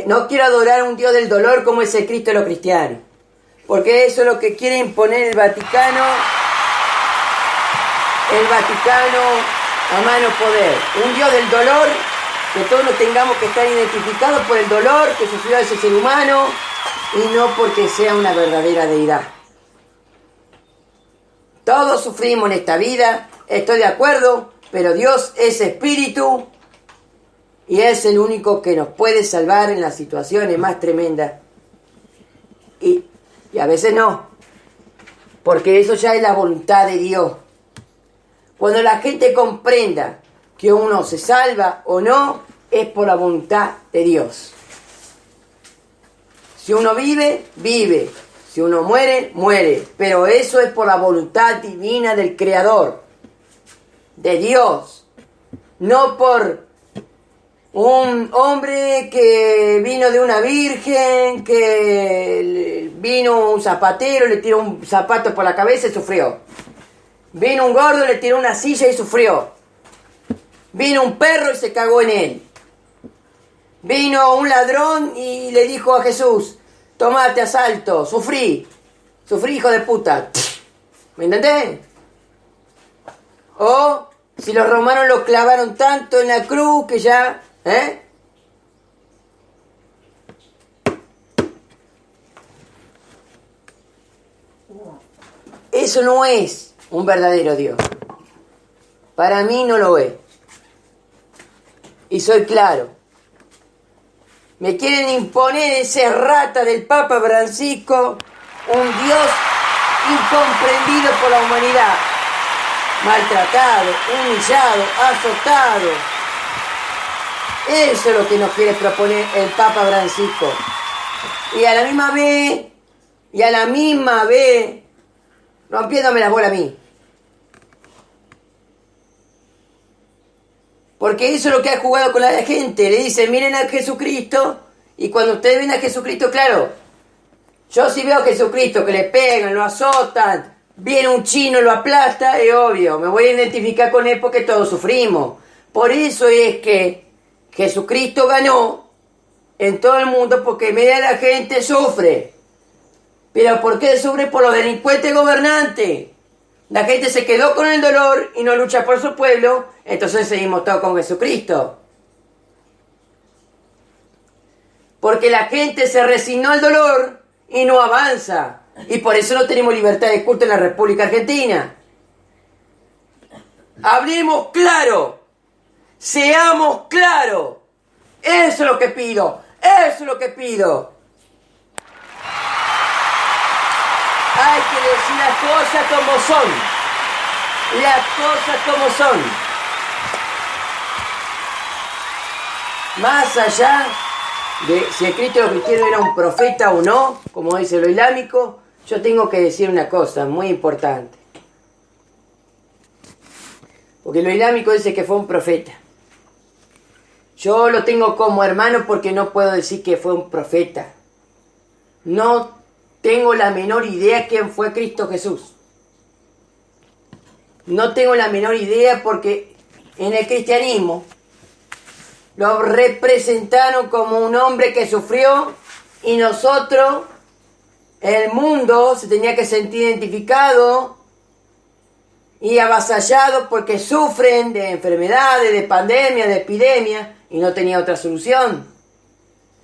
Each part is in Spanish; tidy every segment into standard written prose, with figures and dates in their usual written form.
no quiero adorar a un Dios del dolor como es el Cristo de los cristianos. Porque eso es lo que quiere imponer el Vaticano. El Vaticano a mano poder. Un Dios del dolor, que todos nos tengamos que estar identificados por el dolor que sufrió ese ser humano y no porque sea una verdadera deidad. Todos sufrimos en esta vida, estoy de acuerdo, pero Dios es espíritu y es el único que nos puede salvar en las situaciones más tremendas. Y a veces no, porque eso ya es la voluntad de Dios. Cuando la gente comprenda que uno se salva o no, es por la voluntad de Dios. Si uno vive, vive. Si uno muere, muere. Pero eso es por la voluntad divina del Creador, de Dios. No por un hombre que vino de una virgen, que vino un zapatero, le tiró un zapato por la cabeza y sufrió. Vino un gordo, le tiró una silla y sufrió. Vino un perro y se cagó en él. Vino un ladrón y le dijo a Jesús: tomate asalto, sufrí, hijo de puta. ¿Me entendés? O si los romanos lo clavaron tanto en la cruz que ya... Eso no es un verdadero Dios. Para mí no lo es. Y soy claro. Me quieren imponer ese rata del Papa Francisco, un Dios incomprendido por la humanidad, maltratado, humillado, azotado. Eso es lo que nos quiere proponer el Papa Francisco. Y a la misma vez, rompiéndome la bola a mí. Porque eso es lo que ha jugado con la gente. Le dicen, miren a Jesucristo. Y cuando ustedes ven a Jesucristo, claro, yo si veo a Jesucristo que le pegan, lo azotan, viene un chino, lo aplasta, es obvio, me voy a identificar con él porque todos sufrimos. Por eso es que Jesucristo ganó en todo el mundo, porque media de la gente sufre. ¿Pero por qué sufre? Por los delincuentes gobernantes. La gente se quedó con el dolor y no lucha por su pueblo, entonces seguimos todos con Jesucristo. Porque la gente se resignó al dolor y no avanza. Y por eso no tenemos libertad de culto en la República Argentina. Hablemos claro. Seamos claros. Eso es lo que pido. Eso es lo que pido. Hay que decir las cosas como son. Las cosas como son. Más allá de si el Cristo de los cristianos era un profeta o no, como dice lo islámico, yo tengo que decir una cosa muy importante. Porque lo islámico dice que fue un profeta. Yo lo tengo como hermano porque no puedo decir que fue un profeta. No tengo la menor idea quién fue Cristo Jesús. No tengo la menor idea porque en el cristianismo lo representaron como un hombre que sufrió y nosotros, el mundo, se tenía que sentir identificado y avasallado porque sufren de enfermedades, de pandemia, de epidemia y no tenía otra solución.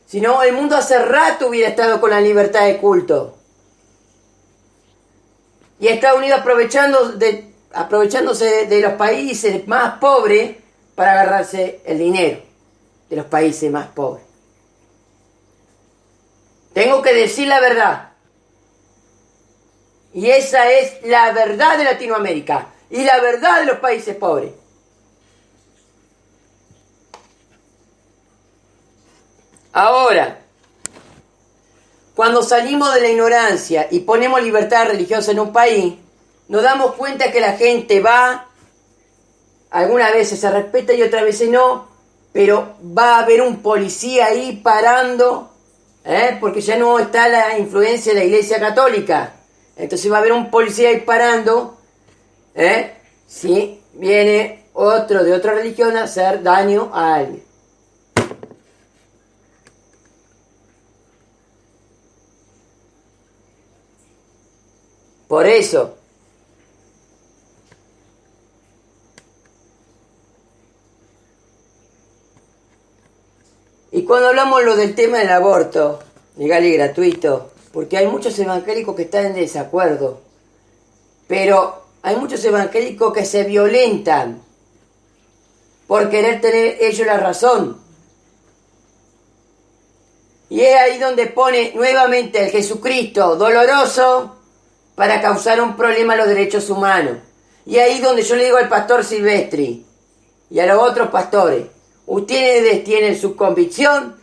Si no, el mundo hace rato hubiera estado con la libertad de culto. Y Estados Unidos aprovechándose de los países más pobres para agarrarse el dinero de los países más pobres. Tengo que decir la verdad. Y esa es la verdad de Latinoamérica y la verdad de los países pobres. Ahora, cuando salimos de la ignorancia y ponemos libertad religiosa en un país, nos damos cuenta que la gente va, algunas veces se respeta y otras veces no, pero va a haber un policía ahí parando, porque ya no está la influencia de la Iglesia Católica. Entonces va a haber un policía ahí parando, si viene otro de otra religión a hacer daño a alguien. Por eso, y cuando hablamos lo del tema del aborto, legal y gratuito, porque hay muchos evangélicos que están en desacuerdo, pero hay muchos evangélicos que se violentan por querer tener ellos la razón. Y es ahí donde pone nuevamente el Jesucristo doloroso para causar un problema a los derechos humanos. Y ahí donde yo le digo al pastor Silvestri y a los otros pastores, ustedes tienen su convicción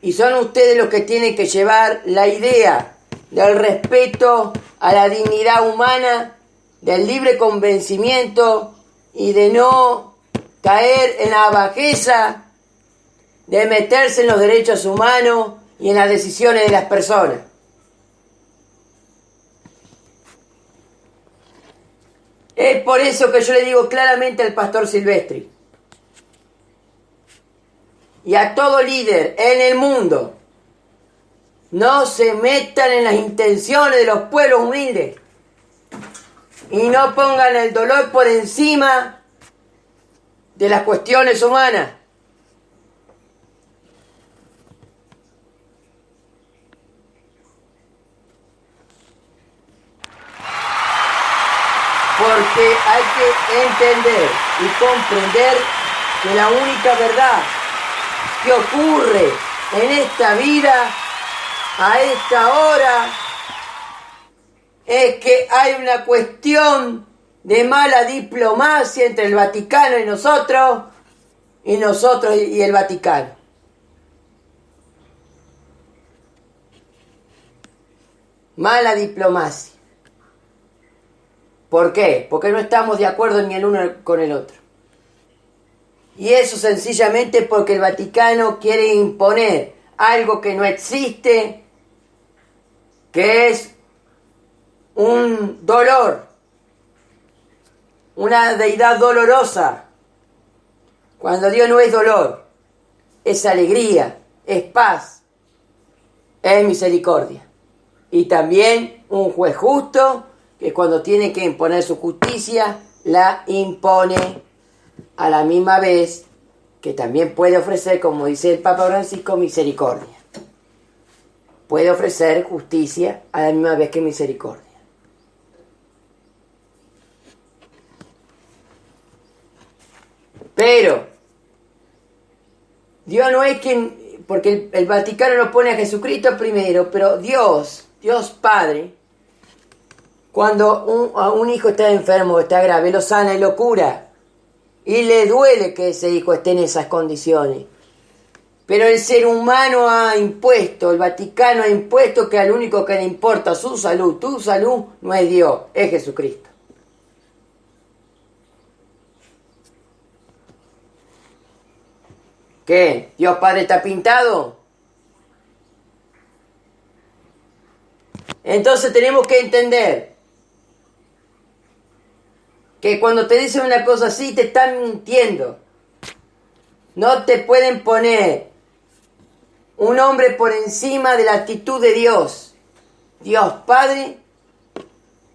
y son ustedes los que tienen que llevar la idea del respeto a la dignidad humana, del libre convencimiento y de no caer en la bajeza de meterse en los derechos humanos y en las decisiones de las personas. Es por eso que yo le digo claramente al pastor Silvestri y a todo líder en el mundo, no se metan en las intenciones de los pueblos humildes y no pongan el dolor por encima de las cuestiones humanas. Porque hay que entender y comprender que la única verdad que ocurre en esta vida, a esta hora, es que hay una cuestión de mala diplomacia entre el Vaticano y nosotros y el Vaticano. Mala diplomacia. ¿Por qué? Porque no estamos de acuerdo ni el uno con el otro. Y eso sencillamente porque el Vaticano quiere imponer algo que no existe, que es un dolor, una deidad dolorosa, cuando Dios no es dolor, es alegría, es paz, es misericordia. Y también un juez justo, que cuando tiene que imponer su justicia, la impone a la misma vez que también puede ofrecer, como dice el Papa Francisco, misericordia. Puede ofrecer justicia a la misma vez que misericordia. Pero Dios no es quien, porque el Vaticano lo pone a Jesucristo primero, pero Dios Padre, cuando un hijo está enfermo, está grave, lo sana y lo cura. Y le duele que ese hijo esté en esas condiciones. Pero el ser humano ha impuesto, el Vaticano ha impuesto que al único que le importa su salud, tu salud, no es Dios, es Jesucristo. ¿Qué? ¿Dios Padre está pintado? Entonces tenemos que entender que cuando te dicen una cosa así te están mintiendo. No te pueden poner un hombre por encima de la actitud de Dios. Dios Padre,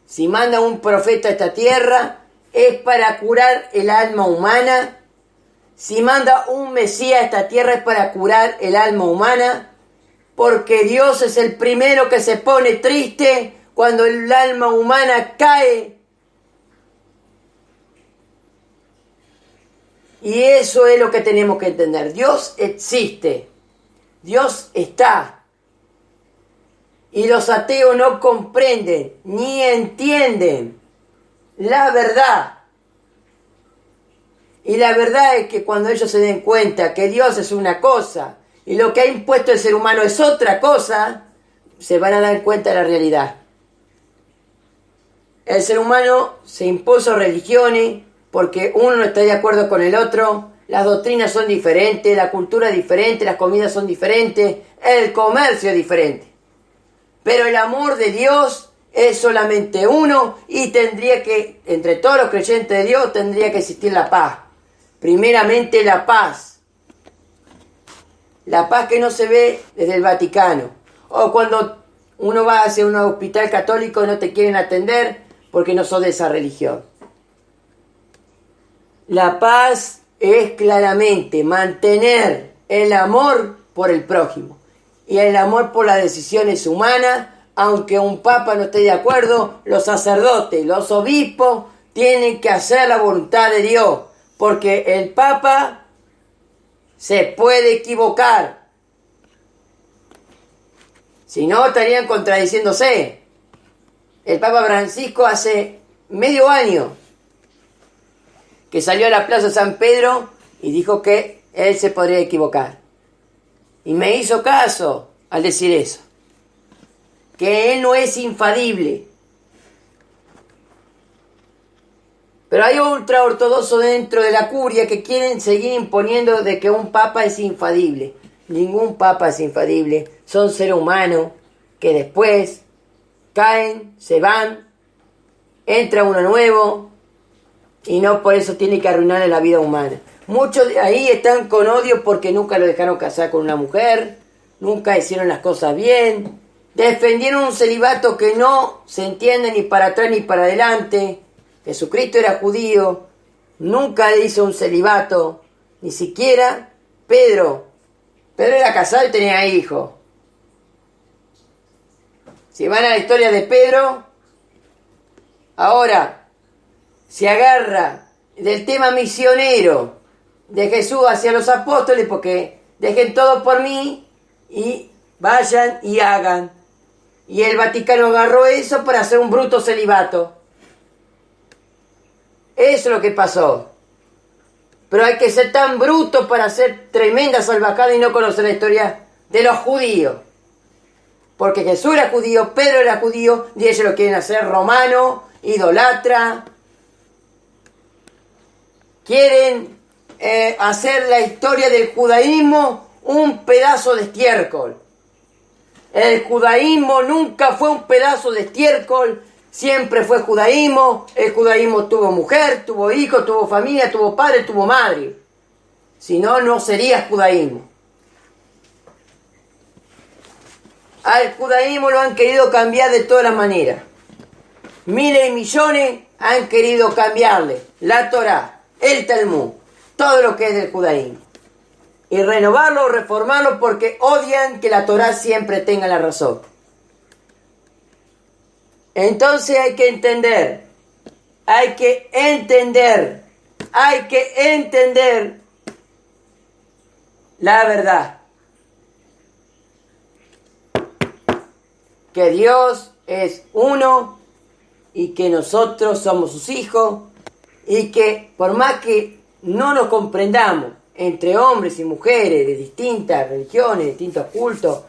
si manda un profeta a esta tierra, es para curar el alma humana. Si manda un Mesías a esta tierra es para curar el alma humana. Porque Dios es el primero que se pone triste cuando el alma humana cae. Y eso es lo que tenemos que entender. Dios existe. Dios está. Y los ateos no comprenden ni entienden la verdad. Y la verdad es que cuando ellos se den cuenta que Dios es una cosa y lo que ha impuesto el ser humano es otra cosa, se van a dar cuenta de la realidad. El ser humano se impuso religiones porque uno no está de acuerdo con el otro, las doctrinas son diferentes, la cultura es diferente, las comidas son diferentes, el comercio es diferente. Pero el amor de Dios es solamente uno y tendría que, entre todos los creyentes de Dios, tendría que existir la paz. Primeramente la paz. La paz que no se ve desde el Vaticano. O cuando uno va hacia un hospital católico y no te quieren atender porque no sos de esa religión. La paz es claramente mantener el amor por el prójimo y el amor por las decisiones humanas, aunque un papa no esté de acuerdo, los sacerdotes, los obispos tienen que hacer la voluntad de Dios, porque el papa se puede equivocar. Si no, estarían contradiciéndose. El Papa Francisco hace medio año que salió a la Plaza San Pedro y dijo que él se podría equivocar. Y me hizo caso al decir eso. Que él no es infalible. Pero hay ultraortodoxos dentro de la curia que quieren seguir imponiendo de que un papa es infalible. Ningún papa es infalible. Son seres humanos que después caen, se van, entra uno nuevo y no por eso tiene que arruinarle la vida humana. Muchos de ahí están con odio porque nunca lo dejaron casar con una mujer, nunca hicieron las cosas bien, defendieron un celibato que no se entiende ni para atrás ni para adelante. Jesucristo era judío, nunca hizo un celibato, ni siquiera Pedro. Pedro era casado y tenía hijos. Si van a la historia de Pedro, ahora se agarra del tema misionero de Jesús hacia los apóstoles, porque dejen todo por mí y vayan y hagan. Y el Vaticano agarró eso para hacer un bruto celibato. Eso es lo que pasó. Pero hay que ser tan bruto para hacer tremenda salvajada y no conocer la historia de los judíos. Porque Jesús era judío, Pedro era judío, y ellos lo quieren hacer romano, idolatra. Quieren hacer la historia del judaísmo un pedazo de estiércol. El judaísmo nunca fue un pedazo de estiércol, siempre fue judaísmo. El judaísmo tuvo mujer, tuvo hijo, tuvo familia, tuvo padre, tuvo madre. Si no, no sería judaísmo. Al judaísmo lo han querido cambiar de todas las maneras. Miles y millones han querido cambiarle la Torá, el Talmud, todo lo que es del judaísmo. Y renovarlo, reformarlo, porque odian que la Torá siempre tenga la razón. Entonces hay que entender la verdad. Que Dios es uno y que nosotros somos sus hijos y que por más que no nos comprendamos entre hombres y mujeres de distintas religiones, de distintos cultos,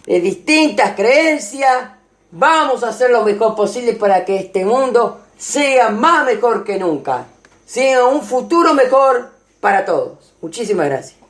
de distintas creencias, vamos a hacer lo mejor posible para que este mundo sea más mejor que nunca, sea un futuro mejor para todos. Muchísimas gracias.